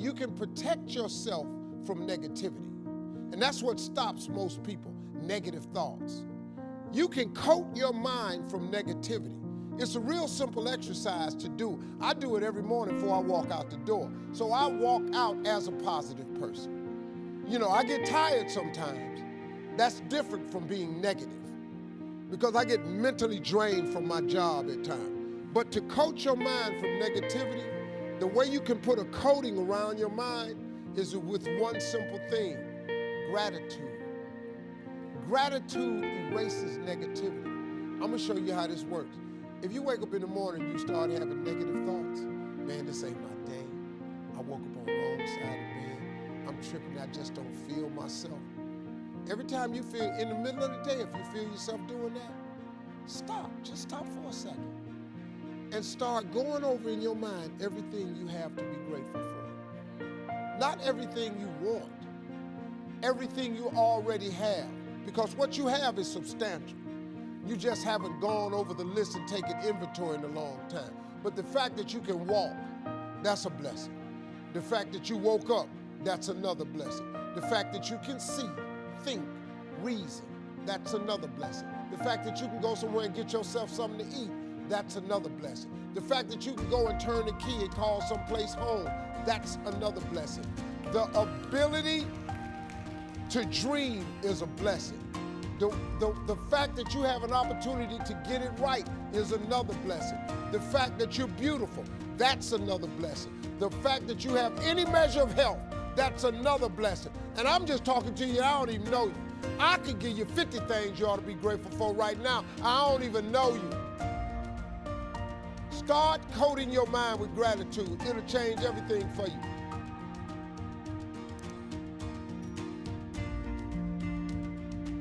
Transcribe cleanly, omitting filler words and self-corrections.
you can protect yourself from negativity. And that's what stops most people, negative thoughts. You can coat your mind from negativity. It's a real simple exercise to do. I do it every morning before I walk out the door. So I walk out as a positive person. You know, I get tired sometimes. That's different from being negative because I get mentally drained from my job at times. But to coat your mind from negativity, the way you can put a coating around your mind is with one simple thing, gratitude. Gratitude erases negativity. I'm gonna show you how this works. If you wake up in the morning and you start having negative thoughts, man, this ain't my day. I woke up on the wrong side of the bed. I'm tripping, I just don't feel myself. Every time you feel, in the middle of the day, if you feel yourself doing that, stop, just stop for a second. And start going over in your mind everything you have to be grateful for. Not everything you want, everything you already have. Because what you have is substantial. You just haven't gone over the list and taken inventory in a long time. But the fact that you can walk, that's a blessing. The fact that you woke up, that's another blessing. The fact that you can see, think, reason, that's another blessing. The fact that you can go somewhere and get yourself something to eat, that's another blessing. The fact that you can go and turn the key and call someplace home, that's another blessing. The ability to dream is a blessing. The fact that you have an opportunity to get it right is another blessing. The fact that you're beautiful, that's another blessing. The fact that you have any measure of health, that's another blessing. And I'm just talking to you, I don't even know you. I could give you 50 things you ought to be grateful for right now. I don't even know you. Start coating your mind with gratitude. It'll change everything for you.